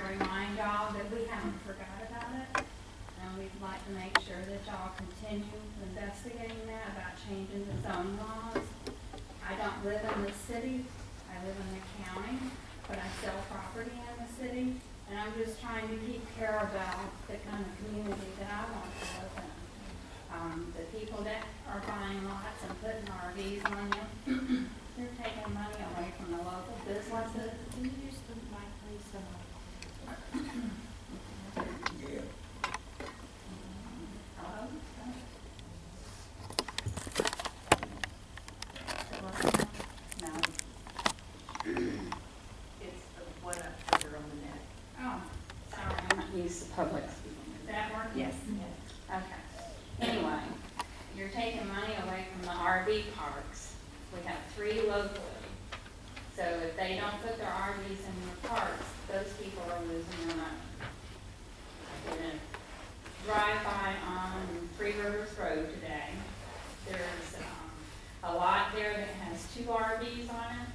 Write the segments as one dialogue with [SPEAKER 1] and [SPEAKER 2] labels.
[SPEAKER 1] remind y'all that we haven't forgot about it. And we'd like to make sure that y'all continue investigating that about changing the zoning laws. I don't live in the city, I live in the county, but I sell property in the city. And I'm just trying to keep Carrabelle the kind of community that I want to live in. The people that are buying lots and putting RVs on them, they're taking money away from the local businesses.
[SPEAKER 2] Can you use the mic, please?
[SPEAKER 3] Yeah.
[SPEAKER 1] Hello? No.
[SPEAKER 2] It's the one up further on the net.
[SPEAKER 1] Oh, sorry, I'm not used to public speaking. Is that working?
[SPEAKER 2] Yes.
[SPEAKER 1] Okay. Anyway, you're taking money away from the RV parks. We have 3 locally. So if they don't put their RVs in the parks, those people are losing their money. We're gonna drive by on Three Rivers Road today. There's a lot there that has 2 RVs on it,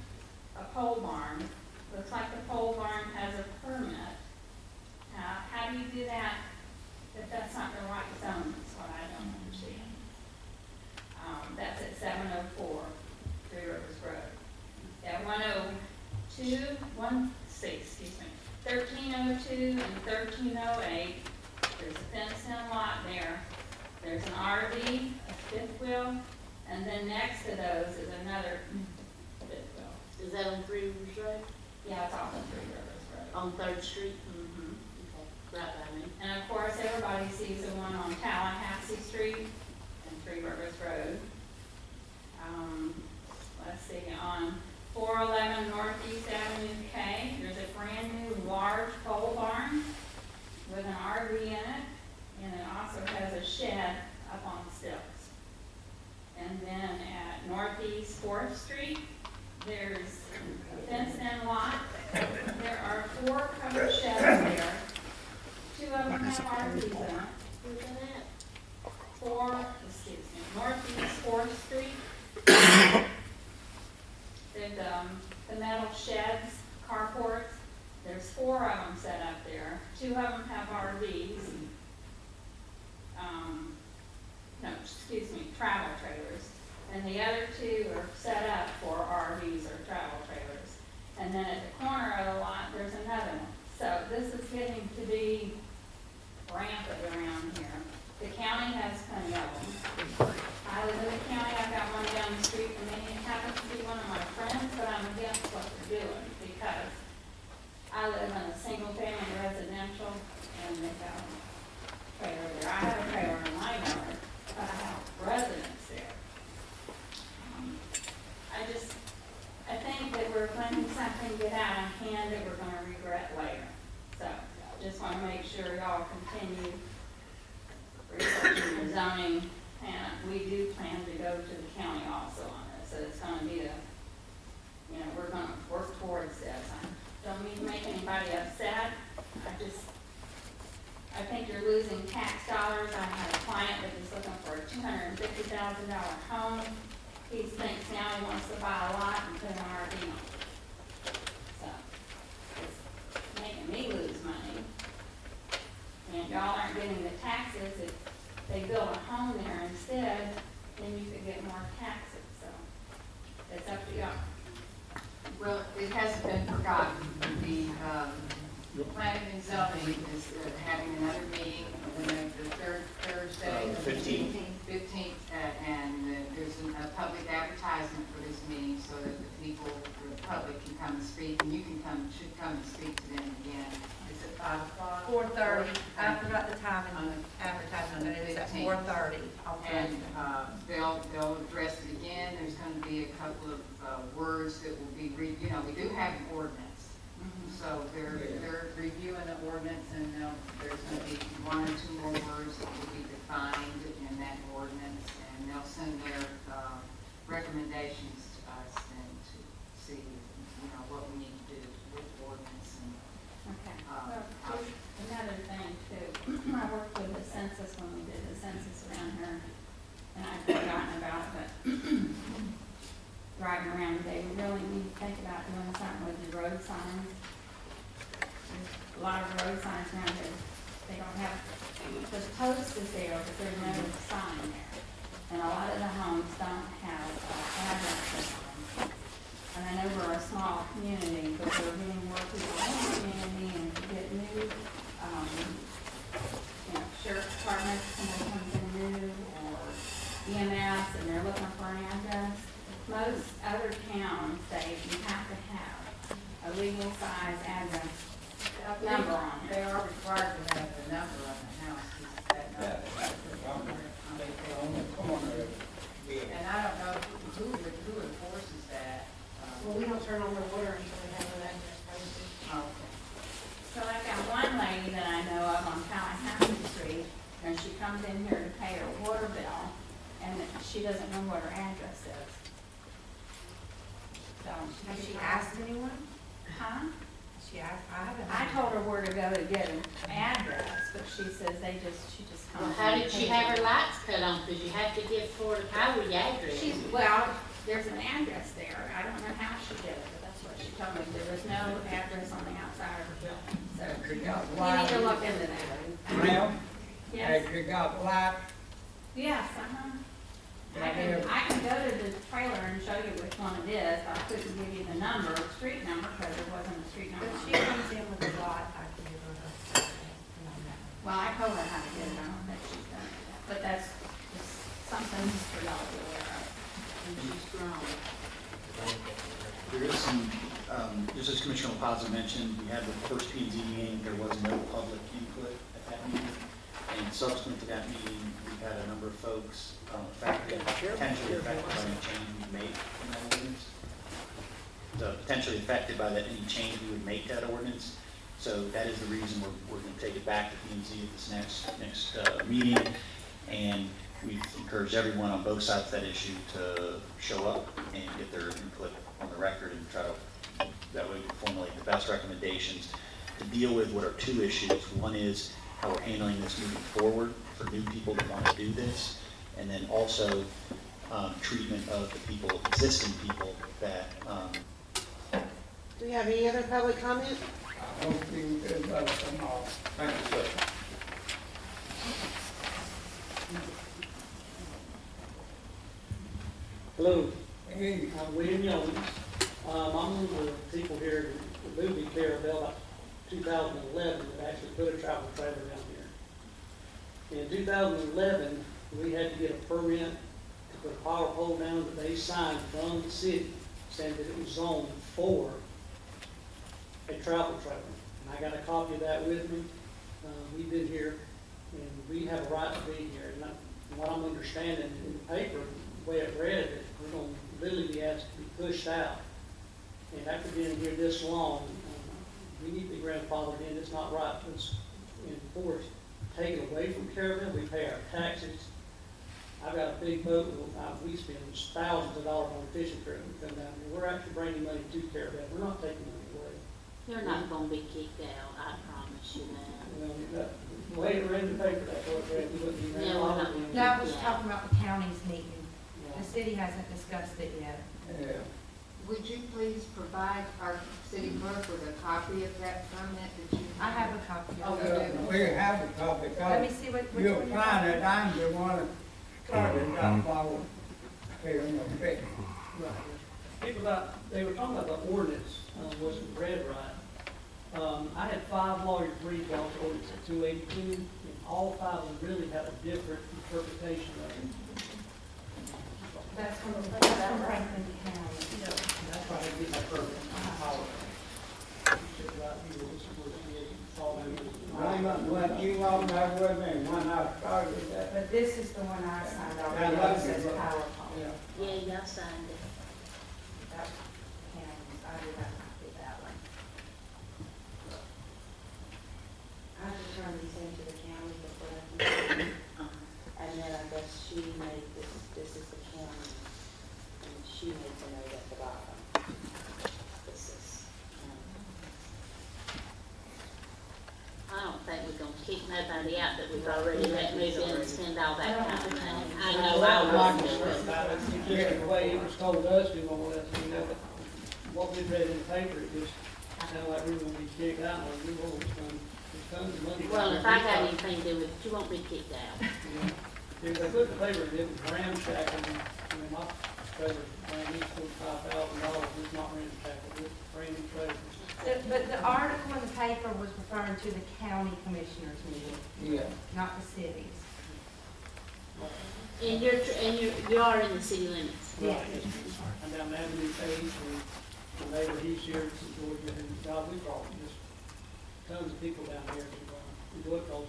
[SPEAKER 1] a pole barn. Looks like the pole barn has a permit. How do you do that if that's not the right zone? That's what I don't understand. That's at 704 Three Rivers Road. At 1302 and 1308, there's a fenced-in lot there. There's an RV, a fifth wheel, and then next to those is another fifth wheel.
[SPEAKER 4] Is that on Three Rivers Road?
[SPEAKER 1] Yeah, it's off of Three Rivers Road.
[SPEAKER 4] On 3rd Street?
[SPEAKER 1] Mm-hmm.
[SPEAKER 4] Okay, right by me.
[SPEAKER 1] And of course, everybody sees the one on Tallahassee Street and Three Rivers Road. Let's see, on 411 Northeast Avenue K, there's a brand new large pole barn with an RV in it, and it also has a shed up on stilts. And then at Northeast 4th Street, there's a fenced-in lot. There are 4 covered sheds there. 2 of them have RVs in it.
[SPEAKER 4] Where's that at?
[SPEAKER 1] Northeast 4th Street. There's the metal sheds, carports. There's 4 of them set up there. 2 of them have RVs. Travel trailers. And the other 2 are set up for RVs or travel trailers. And then at the corner of the lot, there's another one. So this is getting to be rampant around here. The county has plenty of them. I live in the county, I've got one down the street from me. It happens to be one of my friends, but I'm against what they're doing because I live in a single-family residential and they got a trailer there. I have a trailer in my yard, but I have residents there. I think that we're letting something get out of hand that we're going to regret later. So, just want to make sure y'all continue researching the zoning, and we do plan to go to the county also on this. So it's going to be we're going to work towards this. I don't mean to make anybody upset. I think you're losing tax dollars. I had a client that was looking for a $250,000 home. He thinks now he wants to buy a lot and put an RV on it. So it's making me lose money. And y'all aren't getting the taxes. If they build a home there instead, then you could get more taxes. So it's up to y'all.
[SPEAKER 5] Well, it hasn't been forgotten. The planning and zoning is having another meeting on the third Thursday. 15th, and there's a public advertisement for this meeting so that the people, the public can come and speak, and you should come and speak to them again. It's at 5 o'clock?
[SPEAKER 2] 4:30. I forgot the time in the advertisement, but it's at 4:30.
[SPEAKER 5] And they'll address it again. There's going to be a couple of words that will be, we do have an ordinance. So they're reviewing the ordinance, and there's going to be 1 or 2 more words that will be defined in that ordinance, and they'll send their recommendations to us and to see, what we need to do with the ordinance. And,
[SPEAKER 1] okay. Just another thing too. I worked with the census when we did the census around here, and I've forgotten about it, but driving around today, we really need to think about doing something with the road signs. There's lot of road signs now, they don't have, the post is there, but there's no sign there. And a lot of the homes don't have addresses on them. And I know we're a small community, but we're getting more people in the community and to get new, sheriff's department, somebody comes in new, or EMS, and they're looking for an address. Most other towns say you have to have a legal size address number on it.
[SPEAKER 5] They are required to have the number on the house, is that number. And I don't know who enforces that.
[SPEAKER 2] Well, we don't turn on the water until we have an address posted.
[SPEAKER 5] Okay.
[SPEAKER 1] So I've got one lady that I know of on Tallahassee Street, and she comes in here to pay her water bill, and she doesn't know what her address is. So,
[SPEAKER 2] Has she asked anyone?
[SPEAKER 1] huh?
[SPEAKER 2] She asked, I haven't.
[SPEAKER 1] I told her where to go to get an address, but she says she just
[SPEAKER 4] Well,
[SPEAKER 1] comes.
[SPEAKER 4] how
[SPEAKER 1] and
[SPEAKER 4] did she
[SPEAKER 1] pays
[SPEAKER 4] have
[SPEAKER 1] it.
[SPEAKER 4] her lights cut on? Because you have to give Florida Power the address.
[SPEAKER 1] Well, there's an address there. I don't know how she did it, but that's what she told me. There was no address on the outside of her building. So you need to look into that.
[SPEAKER 3] Ma'am,
[SPEAKER 1] Yes,
[SPEAKER 3] have you got light?
[SPEAKER 1] yes, I can go to the trailer and show you which one it is, but I couldn't give you the number, street number, because there wasn't a street number
[SPEAKER 2] If
[SPEAKER 1] on
[SPEAKER 2] she
[SPEAKER 1] it.
[SPEAKER 2] comes in with a lot, I can give her a,
[SPEAKER 1] Well, I told her how to get it. I don't think she's done it yet, but that's just something for y'all to be aware of.
[SPEAKER 4] And she's grown.
[SPEAKER 6] There is some, just as Commissioner LaPaz mentioned, we had the first P and Z meeting, there was no public input at that meeting. And subsequent to that meeting, we've had a number of folks potentially affected by any change we made in that ordinance. Potentially affected by that, any change we would make to that ordinance. So that is the reason we're going to take it back to P and Z at this next meeting. And we've encouraged everyone on both sides of that issue to show up and get their input on the record and try to, that way we can formulate the best recommendations to deal with what are two issues. One is how we're handling this moving forward for new people that want to do this, and then also treatment of the people, existing people that.
[SPEAKER 7] Do we have any other public comment?
[SPEAKER 3] I don't think there's nothing more.
[SPEAKER 6] Thank you, sir.
[SPEAKER 8] Hello,
[SPEAKER 3] Hey,
[SPEAKER 8] I'm William Jones. I'm one of the people here that moved to Carrabelle about 2011 that actually put a travel trailer down here. In 2011, we had to get a permit to put a power pole down that they signed from the city, saying that it was zoned for a travel trailer. And I got a copy of that with me. We've been here, and we have a right to be here. And what I'm understanding in the paper, the way it read, that we're going to literally be asked to be pushed out. And after being here this long, we need to be grandfathered in. It's not right to enforce, take it away from Carrabelle. We pay our taxes. I've got a big boat. We spend thousands of dollars on a fishing trip when we come down here. We're actually bringing money to Carrabelle. We're not taking money away.
[SPEAKER 4] You're not gonna be kicked out, I promise you that.
[SPEAKER 8] You know, the way it read in the paper, that's what it read. We wouldn't be
[SPEAKER 4] Yeah, we're not-
[SPEAKER 8] grandfathered in.
[SPEAKER 2] No, I was talking about the county's meeting. The city hasn't discussed it yet.
[SPEAKER 3] yeah.
[SPEAKER 5] Would you please provide our city clerk with a copy of that permit that you?
[SPEAKER 2] I have a copy of
[SPEAKER 5] Oh,
[SPEAKER 2] it.
[SPEAKER 5] you do?
[SPEAKER 3] We have a copy,
[SPEAKER 2] Let me
[SPEAKER 3] because
[SPEAKER 2] see which
[SPEAKER 3] you'll
[SPEAKER 2] one you
[SPEAKER 3] find
[SPEAKER 2] have.
[SPEAKER 3] that I'm the one that started that ball here in the big.
[SPEAKER 8] People about, they were talking about the ordinance, wasn't read right. I had 5 lawyers read y'all's ordinance at 282, and all 5 of them really had a different interpretation of it.
[SPEAKER 2] That's from Franklin County.
[SPEAKER 8] That's why I get my permit. She said, right here, this is where she is, it's all in this.
[SPEAKER 3] I'm not, when you walked back with me, when I started that.
[SPEAKER 2] But this is the one I signed
[SPEAKER 3] Yeah,
[SPEAKER 2] already,
[SPEAKER 3] that's
[SPEAKER 2] it says
[SPEAKER 3] it.
[SPEAKER 2] power pole.
[SPEAKER 3] Yeah.
[SPEAKER 4] Yeah, y'all signed it.
[SPEAKER 2] That counties, I did not copy that one.
[SPEAKER 9] I just turned these into the county before I can, and then I guess she made this is the county, and she made the note at the bottom. This is,
[SPEAKER 4] I don't think we're gonna kick nobody out that we've already let move in and spend all that kind of money. I know I wouldn't do it.
[SPEAKER 8] Just the way it was told us, we won't let us, you know, but what we read in the paper, it just sounded like we were gonna be kicked out, or we were always going to tons of money.
[SPEAKER 4] Well, if I got anything to do with it, you won't be kicked out.
[SPEAKER 8] Yeah. If they put the paper, it was ramshacking, I mean, my trailer ran each $45,000, it's not ramshacking, it's brand new trailer.
[SPEAKER 2] But the article in the paper was referring to the county commissioners meeting,
[SPEAKER 3] Yeah.
[SPEAKER 2] not the cities.
[SPEAKER 4] And you are in the city limits.
[SPEAKER 2] Yeah.
[SPEAKER 8] I'm down the Avenue page, and the neighbor, he's here, Georgia, and God, we brought just tons of people down here to enjoy it, because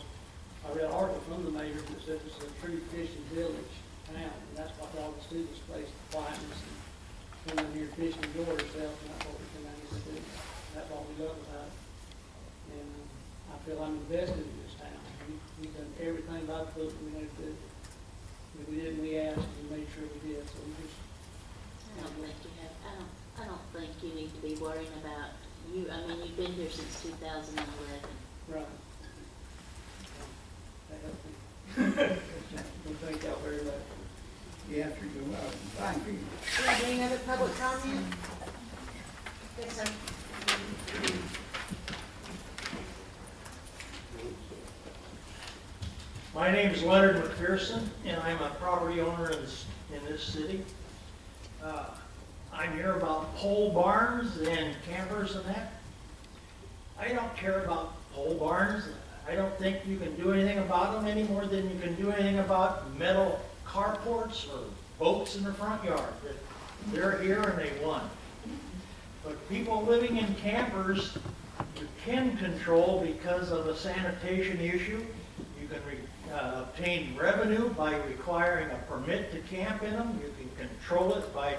[SPEAKER 8] I read an article from the mayor that said it's a true fishing village town, and that's what all the students place, the quietness, and coming in here fishing, enjoy yourself, and that's what we come out here to do. That's what we love about it. And I feel I'm invested in this town. We've done everything about the book we need to do. If we didn't, we asked, and we made sure we did, so we just.
[SPEAKER 4] I don't think you need to be worrying about you, I mean, you've been here since 2011.
[SPEAKER 8] Right. That helped me. We thank y'all very much.
[SPEAKER 3] Yes, you're welcome. Thank you.
[SPEAKER 7] Do you have any other public comment? Yes, sir.
[SPEAKER 10] My name is Leonard McPherson, and I'm a property owner in this city. I'm here about pole barns and campers and that. I don't care about pole barns. I don't think you can do anything about them any more than you can do anything about metal carports or boats in the front yard. They're here and they won. But people living in campers, you can control because of a sanitation issue. You can obtain revenue by requiring a permit to camp in them. You can control it by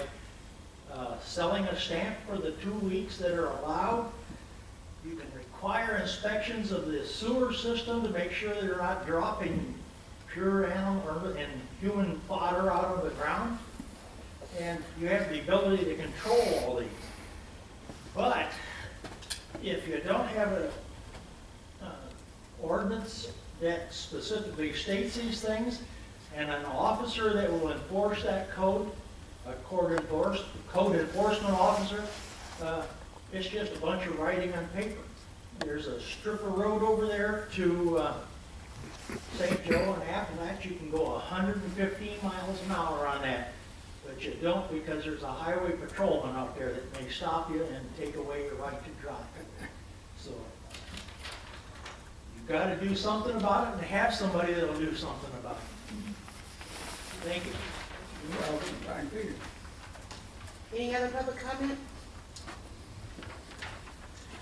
[SPEAKER 10] selling a stamp for the 2 weeks that are allowed. You can require inspections of the sewer system to make sure they're not dropping pure animal and human fodder out of the ground. And you have the ability to control all these. But if you don't have an ordinance that specifically states these things, and an officer that will enforce that code, a code enforcement officer, it's just a bunch of writing on paper. There's a strip of road over there to St. Joe, and after that you can go 115 miles an hour on that. But you don't, because there's a highway patrolman out there that may stop you and take away your right to drive. So you've got to do something about it and have somebody that'll do something about it. Thank you.
[SPEAKER 3] You're welcome. Thank you.
[SPEAKER 7] Any other public comment?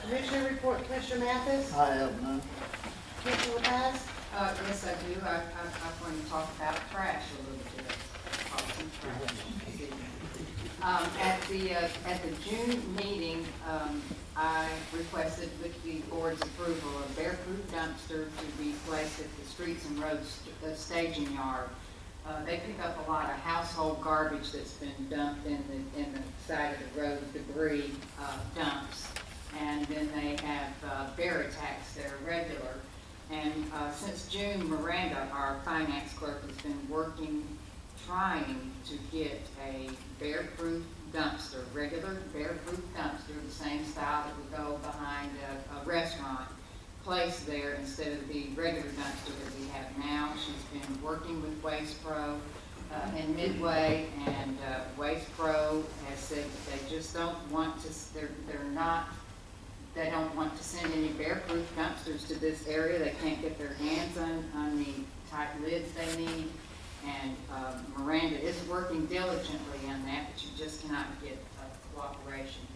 [SPEAKER 7] Commissioner report, Commissioner Mathis,
[SPEAKER 6] I have none.
[SPEAKER 7] Commissioner Paz.
[SPEAKER 5] Yes, I do. I want to talk about trash a little bit. At the June meeting, I requested with the board's approval a bear-proof dumpster to be placed at the Streets and Roads staging yard. They pick up a lot of household garbage that's been dumped in the side of the road, debris dumps. And then they have bear attacks that are regular. And since June, Miranda, our finance clerk, has been trying to get a bear-proof dumpster, regular bear-proof dumpster, the same style that would go behind a restaurant, placed there instead of the regular dumpster that we have now. She's been working with Waste Pro and Midway, and Waste Pro has said that they just don't want to, they don't want to send any bear-proof dumpsters to this area. They can't get their hands on the tight lids they need. And Miranda is working diligently on that, but you just cannot get cooperation.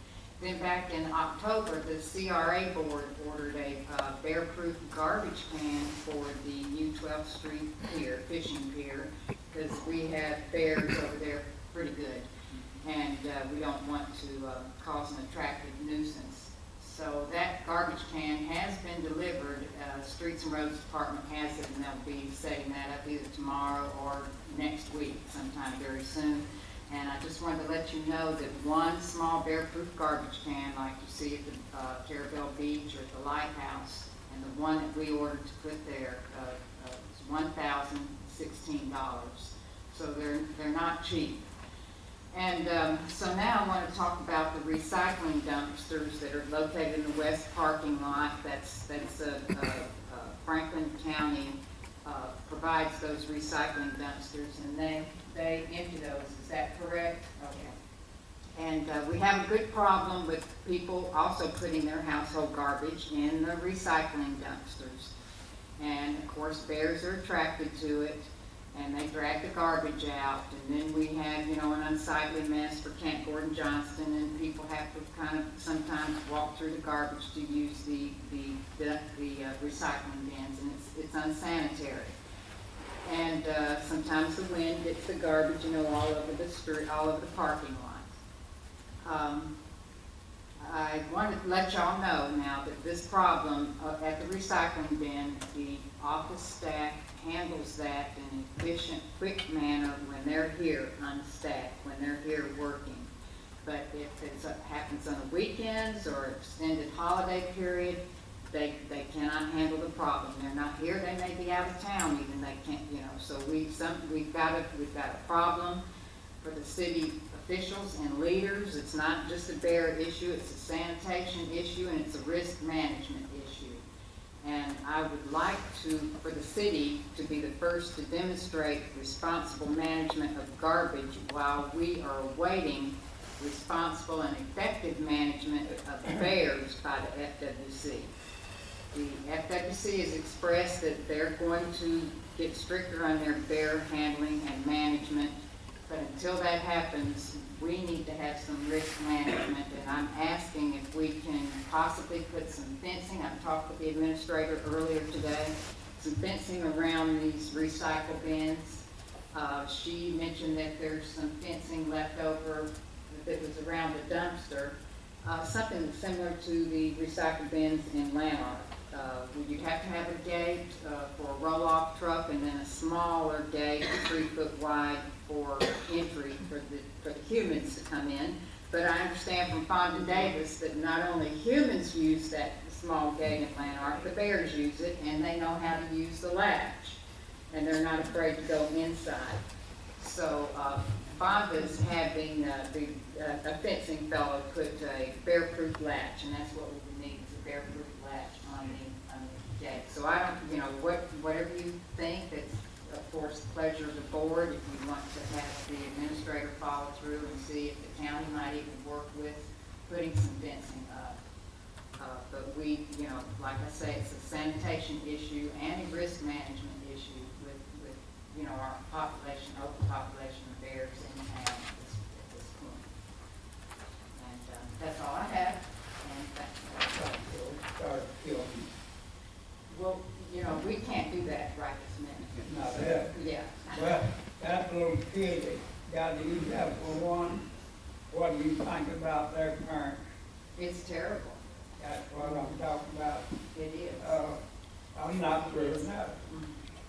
[SPEAKER 5] Then back in October, the CRA board ordered a bear-proof garbage can for the new 12th Street pier, fishing pier, because we have bears over there pretty good. And we don't want to cause an attractive nuisance. So that garbage can has been delivered. Streets and Roads Department has it, and they'll be setting that up either tomorrow or next week, sometime very soon. And I just wanted to let you know that one small bear-proof garbage can, like you see at the Carrabelle Beach or at the Lighthouse, and the one that we ordered to put there is $1,016. So they're not cheap. And so now I want to talk about the recycling dumpsters that are located in the west parking lot. That's Franklin County provides those recycling dumpsters, and they empty those, is that correct? Okay. And we have a good problem with people also putting their household garbage in the recycling dumpsters. And of course, bears are attracted to it, and they drag the garbage out, and then we have, you know, an unsightly mess for Camp Gordon Johnston, and people have to kind of sometimes walk through the garbage to use the recycling bins, and it's unsanitary. And sometimes the wind gets the garbage, you know, all over the street, all over the parking lot. I wanted to let y'all know now that this problem at the recycling bin, the office staff handles that in an efficient, quick manner when they're here unstaffed, when they're here working. But if it happens on the weekends or extended holiday period, they cannot handle the problem. They're not here, they may be out of town even, they can't, you know. So we've got a problem for the city officials and leaders. It's not just a bear issue, it's a sanitation issue, and it's a risk management issue. And I would like for the city to be the first to demonstrate responsible management of garbage while we are awaiting responsible and effective management of bears by the FWC. The FWC has expressed that they're going to get stricter on their bear handling and management. But until that happens, we need to have some risk management, and I'm asking if we can possibly put some fencing. I talked with the administrator earlier today, some fencing around these recycle bins. She mentioned that there's some fencing left over that was around the dumpster, something similar to the recycle bins in Lanark. You'd have to have a gate for a roll-off truck, and then a smaller gate, 3 foot wide, for entry for the humans to come in. But I understand from Fonda Davis that not only humans use that small gate in Lanark, the bears use it, and they know how to use the latch, and they're not afraid to go inside. So Fonda's having a fencing fellow put a bear-proof latch, and that's what we would need, is a bear-proof latch on the gate. So I don't, you know, whatever you think, that's of course the pleasure of the board. If you want to have the administrator follow through and see if the county might even work with putting some fencing up. But we, you know, like I say, it's a sanitation issue and a risk management issue with you know, our population, overpopulation of bears in town at this point. And that's all I have. And thank you. Well, you know, we can't do that right this minute.
[SPEAKER 3] Not that.
[SPEAKER 5] Yeah.
[SPEAKER 3] Well, that little kid that got to use that for one, what do you think about their parents?
[SPEAKER 5] It's terrible.
[SPEAKER 3] That's what I'm talking about.
[SPEAKER 5] It is.
[SPEAKER 3] I'm not sure of that.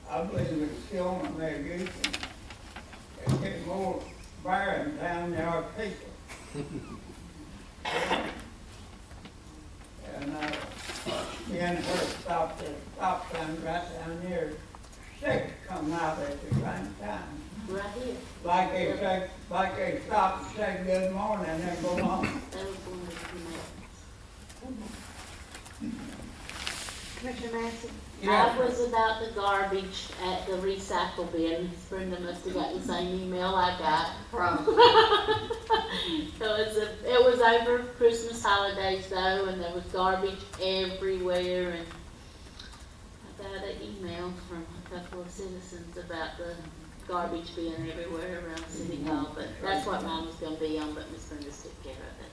[SPEAKER 3] I believe it's still in their use. They get more bear in town than our people. And me and her stopped at stop sign right down there. 6 coming out at the same time.
[SPEAKER 4] Right here.
[SPEAKER 3] Like they stop and say good morning and then go on.
[SPEAKER 4] That was one of the
[SPEAKER 7] Commissioner Massey?
[SPEAKER 4] I was about the garbage at the recycle bin. Brenda must have got the same email I got.
[SPEAKER 5] Probably.
[SPEAKER 4] It was over Christmas holidays though, and there was garbage everywhere, and I got an email from a couple of citizens about the garbage being everywhere around City Hall, but that's what mine was gonna be on, but Miss Brenda took care of it.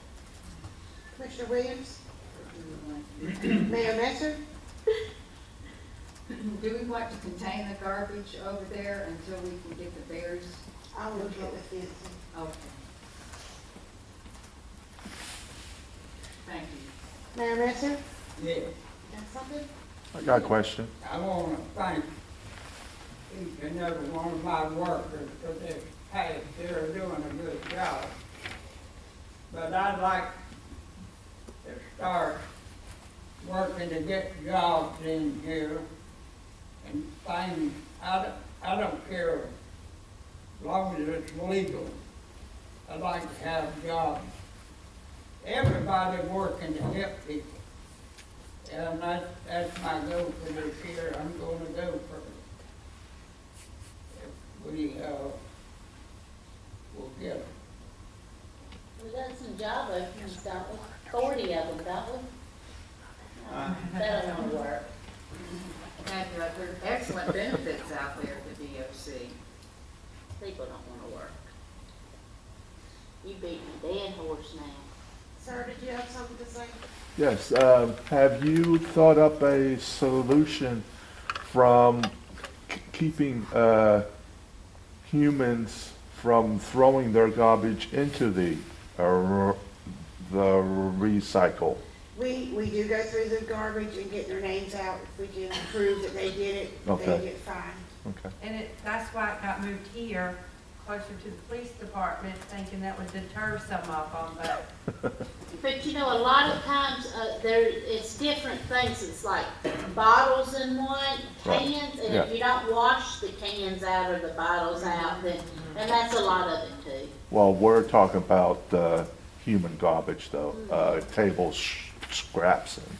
[SPEAKER 7] Commissioner Williams? Mayor Messer?
[SPEAKER 5] Do we want to contain the garbage over there until we can get the bears?
[SPEAKER 7] I'll look at the fencing.
[SPEAKER 5] Okay. Thank you.
[SPEAKER 7] Mayor Messer?
[SPEAKER 3] Yeah,
[SPEAKER 7] Got something?
[SPEAKER 11] I got a question.
[SPEAKER 3] I want to thank each and every one of my workers for this past year doing a good job. But I'd like to start working to get jobs in here and things. I don't care as long as it's legal. I'd like to have jobs. Everybody working to help people. And that's my goal for this year, I'm gonna go for it. If we, will get it.
[SPEAKER 4] We got some job openings, don't we? 40 of them, don't we? That don't wanna work.
[SPEAKER 5] And there are excellent benefits out there at the DOC.
[SPEAKER 4] People don't wanna work. You beat me dead horse now.
[SPEAKER 7] Sir, did you have something to say?
[SPEAKER 11] Yes, have you thought up a solution from keeping humans from throwing their garbage into the recycle?
[SPEAKER 7] We do go through the garbage and get their names out. If we can prove that they did it, they
[SPEAKER 11] Okay.
[SPEAKER 7] get fined.
[SPEAKER 11] Okay.
[SPEAKER 2] And that's why it got moved here, closer to the police department, thinking that would deter some of them, but
[SPEAKER 4] But you know, a lot of times, it's different things. It's like bottles in one,
[SPEAKER 11] Right.
[SPEAKER 4] cans, and
[SPEAKER 11] Yeah.
[SPEAKER 4] if you don't wash the cans out or the bottles out, then, and that's a lot of it too.
[SPEAKER 11] Well, we're talking about human garbage though, table scraps and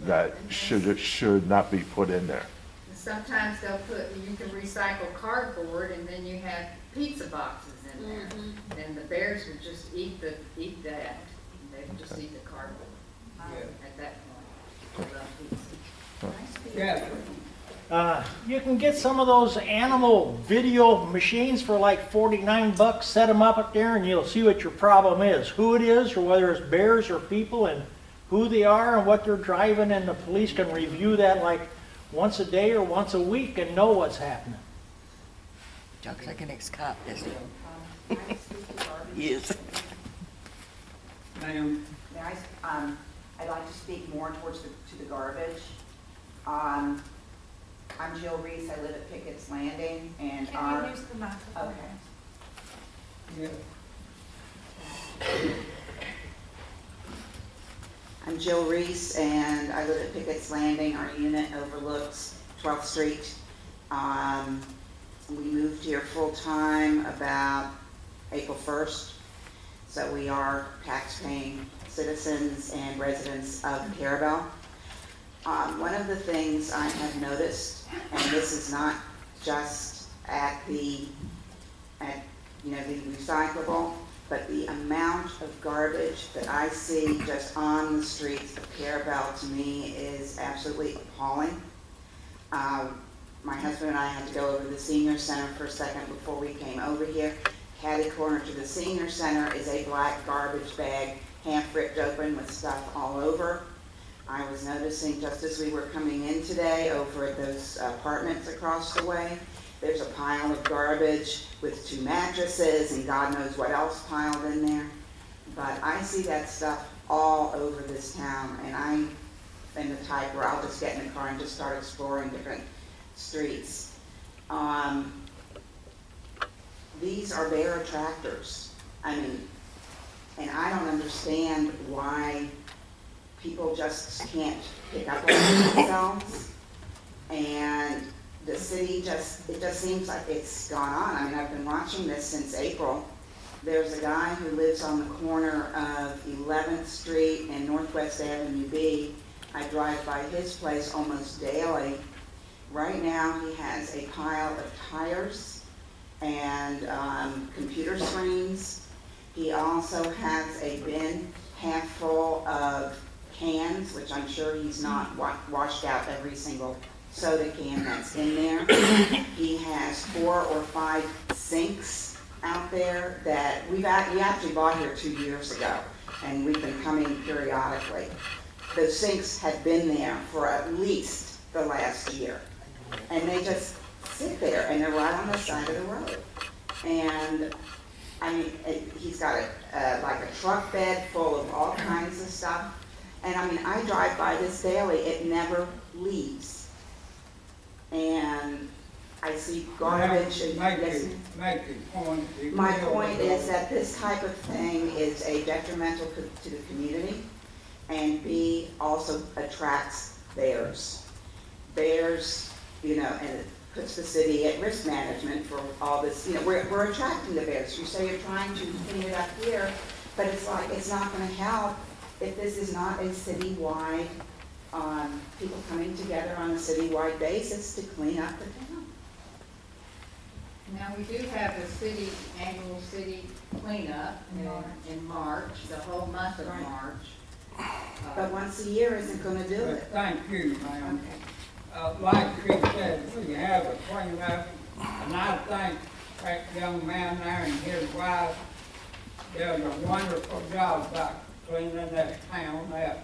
[SPEAKER 11] that should not be put in there.
[SPEAKER 5] And sometimes they'll put, you can recycle cardboard and then you have pizza boxes in there.
[SPEAKER 4] Mhm.
[SPEAKER 5] And the bears would just eat that. They would just
[SPEAKER 11] Okay.
[SPEAKER 5] eat the cardboard
[SPEAKER 3] Yeah.
[SPEAKER 5] at that point. They love pizza.
[SPEAKER 3] Yeah,
[SPEAKER 10] You can get some of those animal video machines for like $49. Set them up there and you'll see what your problem is, who it is, or whether it's bears or people, and who they are and what they're driving, and the police can review that like once a day or once a week and know what's happening.
[SPEAKER 12] Jock's like an ex-cop, isn't
[SPEAKER 9] Can I speak to garbage?
[SPEAKER 12] he? Yes.
[SPEAKER 3] ma'am,
[SPEAKER 9] May I'd like to speak more to the garbage. I'm Jill Reese, I live at Pickett's Landing, and
[SPEAKER 2] can you use the microphone?
[SPEAKER 9] Okay.
[SPEAKER 3] yeah,
[SPEAKER 9] I'm Jill Reese, and I live at Pickett's Landing. Our unit overlooks 12th Street. We moved here full-time about April 1st, so we are tax-paying citizens and residents of Carrabelle. One of the things I have noticed, and this is not just at the recyclable, but the amount of garbage that I see just on the streets of Carrabelle, to me, is absolutely appalling. My husband and I had to go over to the senior center for a second before we came over here. Catty corner to the senior center is a black garbage bag, half ripped open with stuff all over. I was noticing just as we were coming in today over at those apartments across the way, there's a pile of garbage with 2 mattresses and God knows what else piled in there. But I see that stuff all over this town, and I'm the type where I'll just get in the car and just start exploring different streets. These are bear attractors. I mean, and I don't understand why people just can't pick up on themselves. And the city it just seems like it's gone on. I mean, I've been watching this since April. There's a guy who lives on the corner of 11th Street and Northwest Avenue B. I drive by his place almost daily. Right now, he has a pile of tires and computer screens. He also has a bin half full of cans, which I'm sure he's not washed out every single soda can that's in there. He has 4 or 5 sinks out there that we actually bought here 2 years ago, and we've been coming periodically. Those sinks have been there for at least the last year, and they just sit there, and they're right on the side of the road. And I mean, he's got like a truck bed full of all kinds of stuff. And I mean, I drive by this daily, it never leaves. And I see garbage and
[SPEAKER 3] make your point.
[SPEAKER 9] my point is that this type of thing is A, detrimental to the community, and B, also attracts bears. Bears, and it puts the city at risk management for all this, we're attracting the bears. You say you're trying to clean it up here, but it's like, it's not gonna help if this is not a citywide on people coming together on a citywide basis to clean up the town.
[SPEAKER 5] Now, we do have the annual city cleanup in March, the whole month of
[SPEAKER 9] Right.
[SPEAKER 5] March.
[SPEAKER 9] But once a year isn't gonna do
[SPEAKER 3] But
[SPEAKER 9] it.
[SPEAKER 3] thank you, ma'am.
[SPEAKER 9] Okay.
[SPEAKER 3] Like she said, we have a cleanup, and I think that young man there and his wife does a wonderful job about cleaning that town up.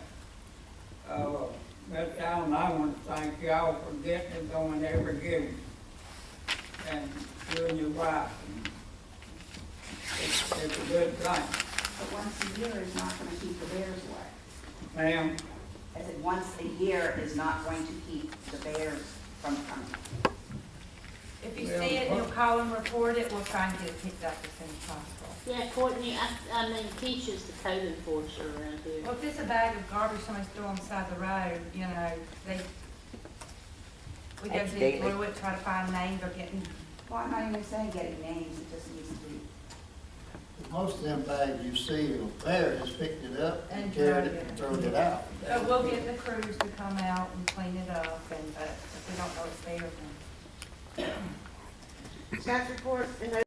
[SPEAKER 3] Miss Allen, I want to thank y'all for getting it going every year, and you and your wife. It's a good thing.
[SPEAKER 9] But once a year is not gonna keep the bears away.
[SPEAKER 3] Ma'am,
[SPEAKER 9] I said, once a year is not going to keep the bears from coming.
[SPEAKER 2] If you see it, you'll call and report it, we'll try and get it picked up as soon as possible.
[SPEAKER 4] Yeah, Courtney, I mean, Keisha's the code enforcer around here.
[SPEAKER 2] Well, if it's a bag of garbage somebody's throwing on the side of the road, you know, we go
[SPEAKER 12] That's
[SPEAKER 2] dig
[SPEAKER 12] daily.
[SPEAKER 2] through it, try to find names or getting,
[SPEAKER 9] Well, I'm not even saying getting names, it just needs to be.
[SPEAKER 13] Most of them bags you see, a bear has picked it up and
[SPEAKER 2] And
[SPEAKER 13] carried
[SPEAKER 2] thrown
[SPEAKER 13] it
[SPEAKER 2] it.
[SPEAKER 13] and thrown it out.
[SPEAKER 2] but we'll get the crews to come out and clean it up, and, if we don't know it's there, then.
[SPEAKER 7] Staff report, and